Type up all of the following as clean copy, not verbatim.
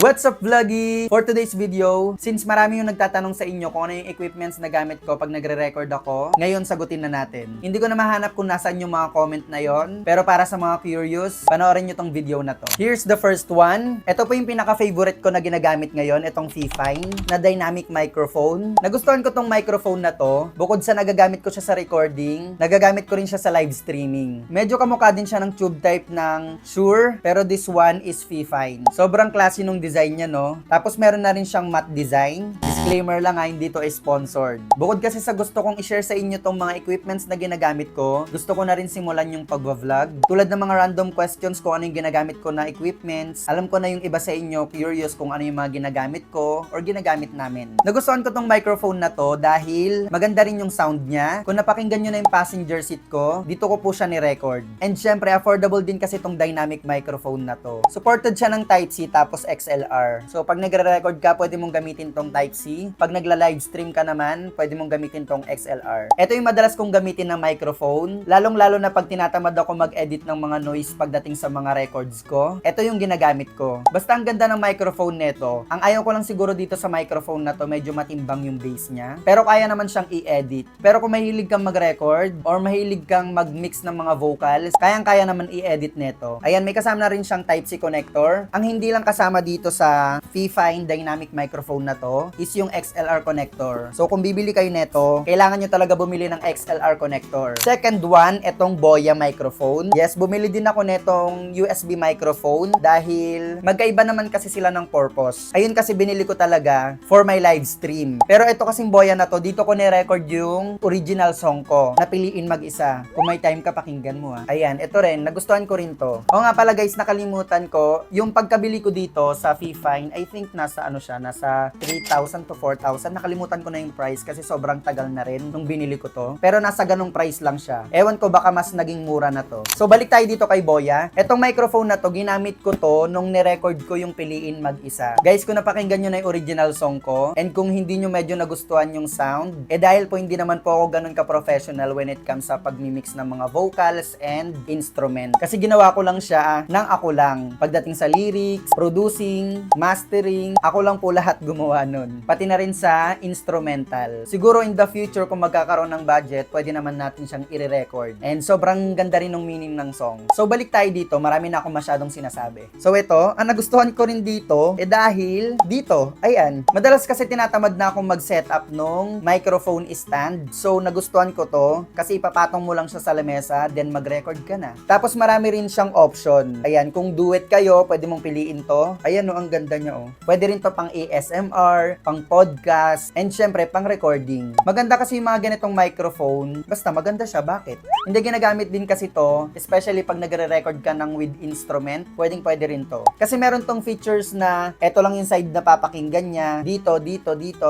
What's up, vloggy? For today's video, since marami yung nagtatanong sa inyo kung ano yung equipments na gamit ko pag nagre-record ako, ngayon sagutin na natin. Hindi ko na mahanap kung nasaan yung mga comment na yon, pero para sa mga curious, panoorin nyo tong video na to. Here's the first one. Ito po yung pinaka-favorite ko na ginagamit ngayon, itong Fifine na dynamic microphone. Nagustuhan ko tong microphone na to, bukod sa nagagamit ko siya sa recording, nagagamit ko rin siya sa live streaming. Medyo kamukha din siya ng tube type ng Shure, pero this one is Fifine. Sobrang klase nung design niya, no? Tapos meron na rin siyang matte design. Disclaimer lang ha, hindi to sponsored. Bukod kasi sa gusto kong i-share sa inyo tong mga equipments na ginagamit ko, gusto ko na rin simulan yung pagwa-vlog. Tulad ng mga random questions kung ano yung ginagamit ko na equipments, alam ko na yung iba sa inyo curious kung ano yung mga ginagamit ko or ginagamit namin. Nagustuhan ko tong microphone na to dahil maganda rin yung sound niya. Kung napakinggan nyo na yung passenger seat ko, dito ko po siya ni-record. And syempre, affordable din kasi tong dynamic microphone na to. Supported siya ng Type-C tapos XLR. So pag nagre-record ka, pwede mong gamitin tong Type-C. Pag nagla-livestream ka naman, pwede mong gamitin tong XLR. Ito yung madalas kong gamitin na microphone, lalong-lalo na pag tinatamad ako mag-edit ng mga noise pagdating sa mga records ko. Ito yung ginagamit ko. Basta ang ganda ng microphone nito. Ang ayaw ko lang siguro dito sa microphone na to, medyo matimbang yung bass niya. Pero kaya naman siyang i-edit. Pero kung mahilig kang mag-record or mahilig kang mag-mix ng mga vocals, kayang-kaya naman i-edit nito. Ayan, may kasama na rin siyang Type-C connector. Ang hindi lang kasama dito sa Fifine dynamic microphone na to is yung XLR connector. So kung bibili kayo neto, kailangan nyo talaga bumili ng XLR connector. Second one, etong Boya microphone. Yes, bumili din ako netong USB microphone dahil magkaiba naman kasi sila ng purpose. Ayun kasi binili ko talaga for my live stream. Pero ito kasing Boya na to, dito ko ni-record yung original song ko. Napiliin mag-isa. Kung may time ka, pakinggan mo ha. Ayan, ito rin, nagustuhan ko rin to. O nga pala guys, nakalimutan ko, yung pagkabili ko dito sa Fifine, I think nasa nasa 3,000 to 4,000. Nakalimutan ko na yung price kasi sobrang tagal na rin nung binili ko to. Pero nasa ganung price lang siya. Ewan ko baka mas naging mura na to. So balik tayo dito kay Boya. Etong microphone na to, ginamit ko to nung ni-record ko yung Piliin Mag-isa. Guys, kung napakinggan nyo na yung original song ko, and kung hindi nyo medyo nagustuhan yung sound, dahil po hindi naman po ako ganun ka-professional when it comes sa pagmimix ng mga vocals and instrument. Kasi ginawa ko lang siya ng ako lang. Pagdating sa lyrics, producing, mastering, ako lang po lahat gumawa nun. Pati na rin sa instrumental. Siguro in the future kung magkakaroon ng budget, pwede naman natin siyang i-record. And sobrang ganda rin ng meaning ng song. So balik tayo dito, marami na akong masyadong sinasabi. So ito, ang nagustuhan ko rin dito, dahil dito, ayan, madalas kasi tinatamad na akong mag-setup nung microphone stand. So nagustuhan ko to, kasi ipapatong mo lang siya sa lamesa, then mag-record ka na. Tapos marami rin siyang option. Ayan, kung duet kayo, pwede mong piliin to. Ayan o, ang ganda niya o. Pwede rin to pang ASMR, pang podcast, and syempre pang recording. Maganda kasi yung mga ganitong microphone. Basta maganda siya, bakit? Hindi ginagamit din kasi to, especially pag nagre-record ka ng with instrument, pwede rin to. Kasi meron tong features na eto lang yung side na papakinggan niya, dito,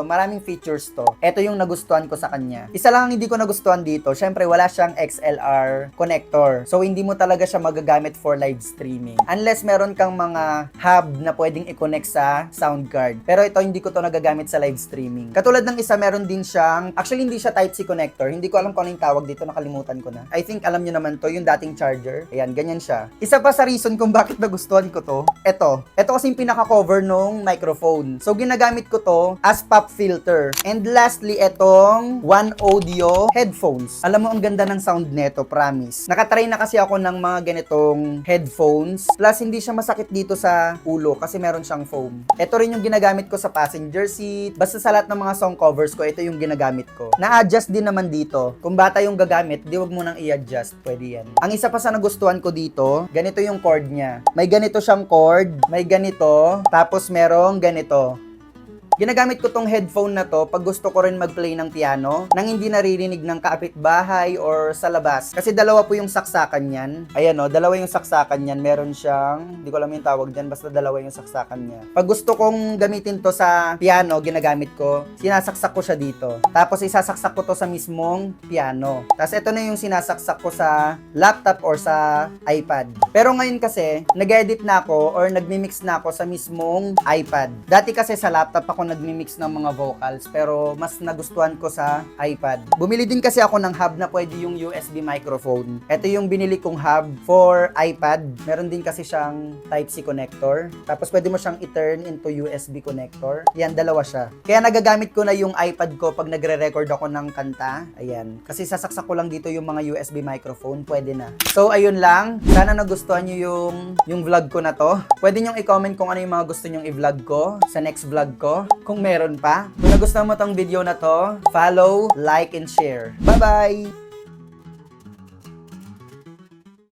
maraming features to. Eto yung nagustuhan ko sa kanya. Isa lang ang hindi ko nagustuhan dito, syempre wala siyang XLR connector. So hindi mo talaga siya magagamit for live streaming. Unless meron kang mga hub na pwedeng i-connect sa sound card. Pero ito hindi ko to nagagamit sa live streaming. Katulad ng isa, meron din siyang, actually hindi siya Type-C connector. Hindi ko alam kung ano yung tawag dito, nakalimutan ko na. I think alam nyo naman to, yung dating charger. Ayan, ganyan siya. Isa pa sa reason kung bakit nagustuhan ko to, ito kasi yung pinaka-cover nung microphone. So ginagamit ko to as pop filter. And lastly, etong One Audio headphones. Alam mo, ang ganda ng sound neto, promise. Nakatry na kasi ako ng mga ganitong headphones. Plus, hindi siya masakit dito sa ulo kasi meron siyang foam. Ito rin yung ginagamit ko sa passenger seat. Basta sa lahat ng mga song covers ko, ito yung ginagamit ko. Na-adjust din naman dito. Kung bata yung gagamit, di wag mo nang i-adjust. Pwede yan. Ang isa pa sa nagustuhan ko dito, ganito yung cord niya. May ganito siyang cord, may ganito, tapos merong ganito. Ginagamit ko tong headphone na to pag gusto ko rin mag-play ng piano nang hindi naririnig ng kapitbahay or sa labas. Kasi dalawa po yung saksakan niyan. Ayan o, dalawa yung saksakan niyan. Meron siyang, hindi ko alam yung tawag dyan, basta dalawa yung saksakan niya. Pag gusto kong gamitin to sa piano, ginagamit ko, sinasaksak ko siya dito. Tapos isasaksak ko to sa mismong piano. Tapos ito na yung sinasaksak ko sa laptop or sa iPad. Pero ngayon kasi, nag-edit na ako or nagmi-mix na ako sa mismong iPad. Dati kasi sa laptop ako nagmi-mix ng mga vocals, pero mas nagustuhan ko sa iPad. Bumili din kasi ako ng hub na pwede yung USB microphone. Ito yung binili kong hub for iPad. Meron din kasi siyang Type-C connector. Tapos pwede mo siyang i-turn into USB connector. Yan, dalawa siya. Kaya nagagamit ko na yung iPad ko pag nagre-record ako ng kanta. Ayan. Kasi sasaksak ko lang dito yung mga USB microphone. Pwede na. So, ayun lang. Sana nagustuhan nyo yung vlog ko na to. Pwede nyo i-comment kung ano yung mga gusto nyong i-vlog ko sa next vlog ko. Kung meron pa. Kung nagustuhan mo tong video na to, follow, like, and share. Bye-bye!